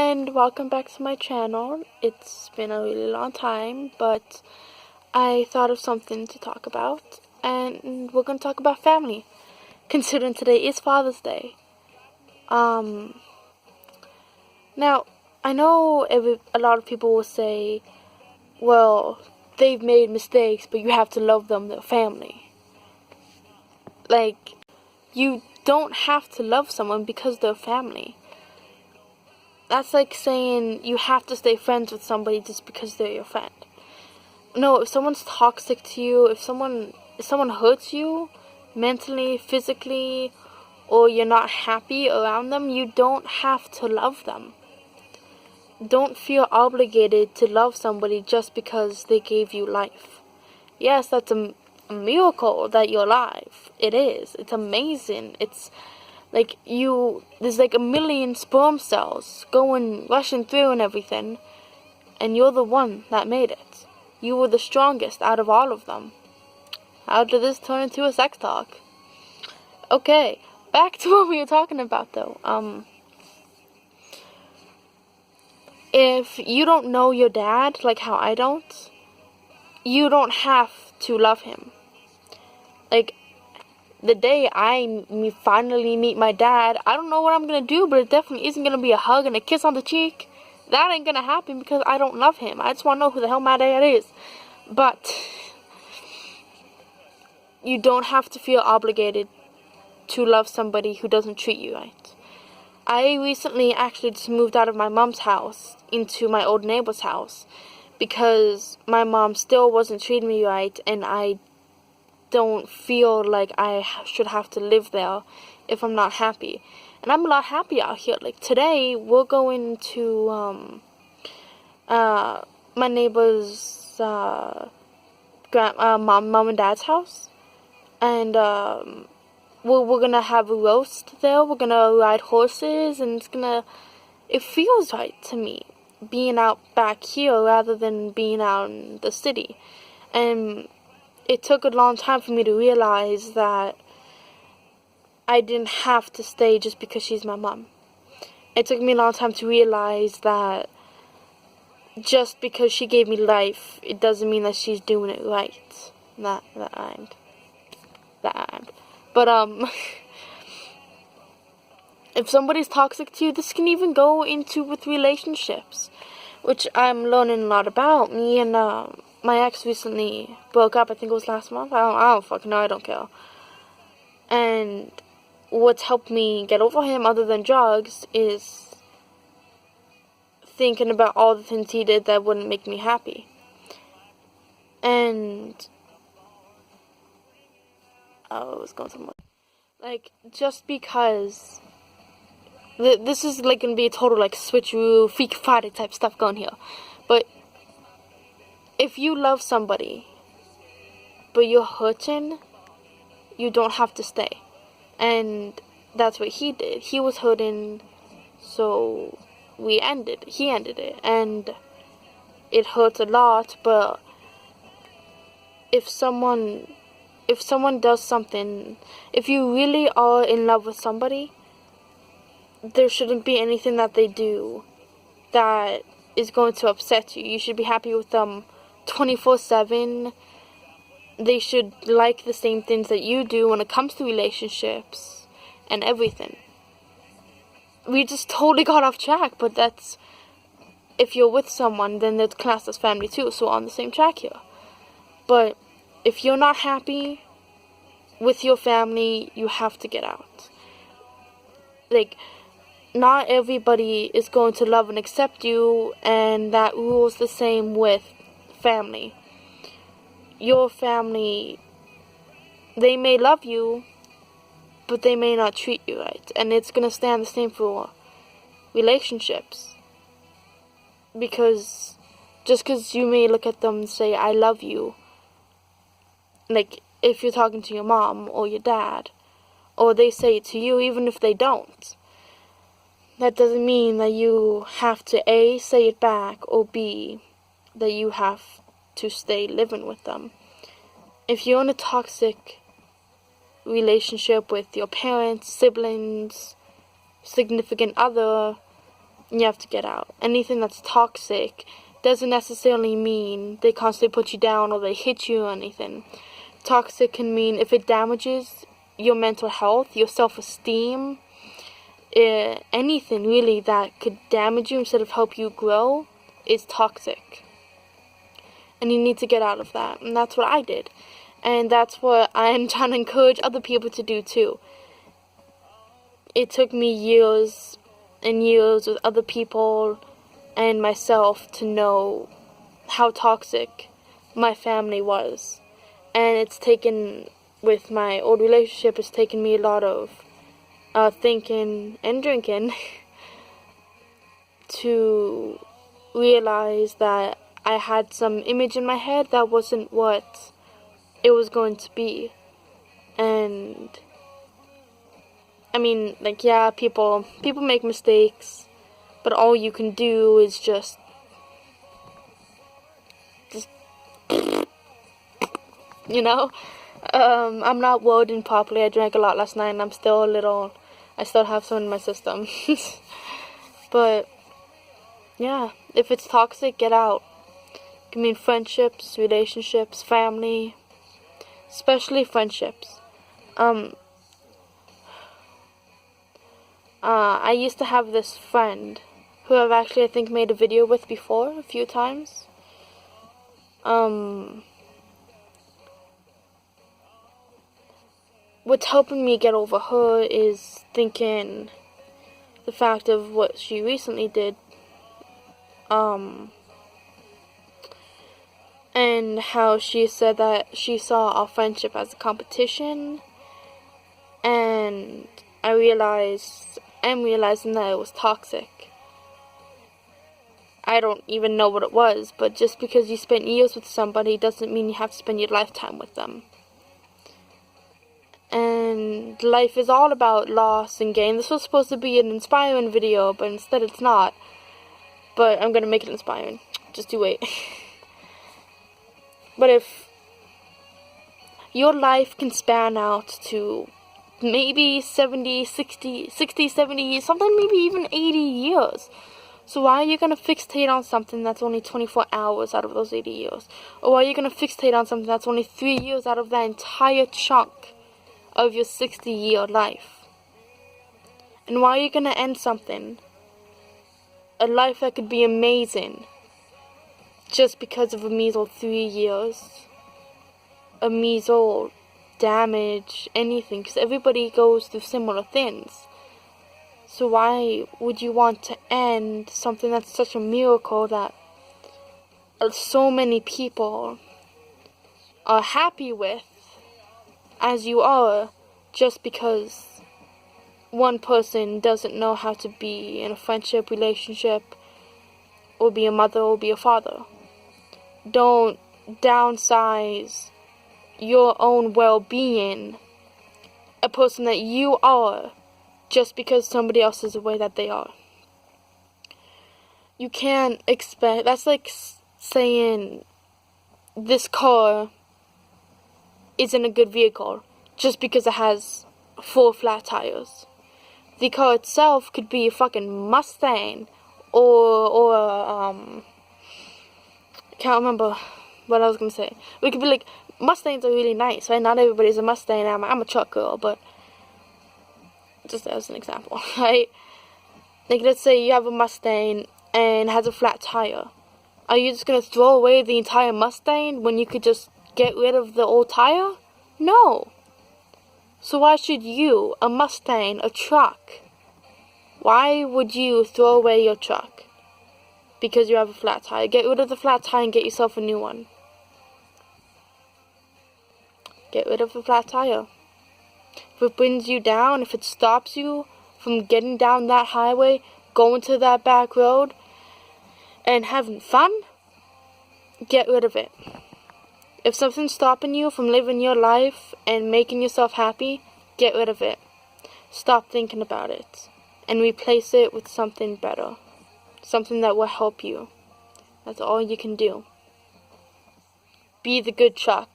and welcome back to my channel. It's been a really long time, but I thought of something to talk about, and we're going to talk about family, considering today is Father's Day. Now, I know a lot of people will say, well, they've made mistakes, but you have to love them, their family. Like, you don't have to love someone because they're family. That's like saying you have to stay friends with somebody just because they're your friend. No, if someone's toxic to you, if someone hurts you mentally, physically, or you're not happy around them, you don't have to love them. Don't feel obligated to love somebody just because they gave you life. Yes, that's a miracle that you're alive. It is. It's amazing. It's like there's like a million sperm cells rushing through and everything, and you're the one that made it. You were the strongest out of all of them. How did this turn into a sex talk? Okay, back to what we were talking about though. If you don't know your dad, like how I don't, you don't have to love him. Like, the day I finally meet my dad, I don't know what I'm going to do, but it definitely isn't going to be a hug and a kiss on the cheek. That ain't going to happen because I don't love him. I just want to know who the hell my dad is. But you don't have to feel obligated to love somebody who doesn't treat you right. I recently actually just moved out of my mom's house into my old neighbor's house because my mom still wasn't treating me right, and I don't feel like I should have to live there if I'm not happy. And I'm a lot happy out here. Like today, we're going to my neighbor's mom and dad's house, and we're gonna have a roast there. We're gonna ride horses, and it feels right to me being out back here rather than being out in the city. And it took a long time for me to realize that I didn't have to stay just because she's my mom. It took me a long time to realize that just because she gave me life, it doesn't mean that she's doing it right. But if somebody's toxic to you, this can even go with relationships, which I'm learning a lot about. Me and my ex recently broke up. I think it was last month. I don't fucking know. I don't care. And what's helped me get over him, other than drugs, is thinking about all the things he did that wouldn't make me happy. And I was going somewhere. Like, just because this is like gonna be a total like switcheroo, Freak Friday type stuff going here, but if you love somebody, but you're hurting, you don't have to stay. And that's what he did. He was hurting, so he ended it. And it hurts a lot, but if someone does something, if you really are in love with somebody, there shouldn't be anything that they do that is going to upset you. You should be happy with them 24/7. They should like the same things that you do when it comes to relationships and everything. We just totally got off track, but that's, if you're with someone, then that's classed as family too, so we're on the same track here. But if you're not happy with your family, you have to get out. Like, not everybody is going to love and accept you, and that rules the same with family. Your family, they may love you, but they may not treat you right. And it's going to stand the same for relationships. Because just because you may look at them and say, I love you, like if you're talking to your mom or your dad, or they say it to you, even if they don't, that doesn't mean that you have to A, say it back, or B, that you have to stay living with them. If you're in a toxic relationship with your parents, siblings, significant other, and you have to get out. Anything that's toxic doesn't necessarily mean they constantly put you down or they hit you or anything. Toxic can mean if it damages your mental health, your self-esteem, anything really that could damage you instead of help you grow is toxic. And you need to get out of that. And that's what I did. And that's what I'm trying to encourage other people to do too. It took me years and years with other people and myself to know how toxic my family was. And it's taken, with my old relationship, it's taken me a lot of thinking and drinking to realize that I had some image in my head that wasn't what it was going to be. And I mean, like, yeah, people make mistakes, but all you can do is just you know. I'm not wording properly. I drank a lot last night and I still have some in my system. But yeah, if it's toxic, get out. I mean, friendships, relationships, family, especially friendships. I used to have this friend who I've actually, I think, made a video with before a few times. What's helping me get over her is thinking the fact of what she recently did. And how she said that she saw our friendship as a competition. And I'm realizing that it was toxic. I don't even know what it was, but just because you spent years with somebody doesn't mean you have to spend your lifetime with them. And life is all about loss and gain. This was supposed to be an inspiring video, but instead it's not. But I'm gonna make it inspiring. Just you wait. But if your life can span out to maybe 70, 60, 70, something maybe even 80 years. So why are you going to fixate on something that's only 24 hours out of those 80 years? Or why are you going to fixate on something that's only 3 years out of that entire chunk of your 60-year life? And why are you going to end something, a life that could be amazing, just because of a measly 3 years? A measly damage, anything, because everybody goes through similar things. So why would you want to end something that's such a miracle that so many people are happy with, as you are, just because one person doesn't know how to be in a friendship, relationship, or be a mother or be a father? Don't downsize your own well-being, a person that you are, just because somebody else is the way that they are. You can't expect, that's like saying this car isn't a good vehicle just because it has 4 flat tires. The car itself could be a fucking Mustang or I can't remember what I was gonna say. It could be like, Mustangs are really nice, right? Not everybody's a Mustang. I'm a truck girl, but just as an example, right? Like, let's say you have a Mustang and it has a flat tire. Are you just gonna throw away the entire Mustang when you could just get rid of the old tire? No. So why should you, a Mustang, a truck, why would you throw away your truck because you have a flat tire? Get rid of the flat tire and get yourself a new one. Get rid of the flat tire. If it brings you down, if it stops you from getting down that highway, going to that back road, and having fun, get rid of it. If something's stopping you from living your life and making yourself happy, get rid of it. Stop thinking about it and replace it with something better. Something that will help you. That's all you can do. Be the good truck.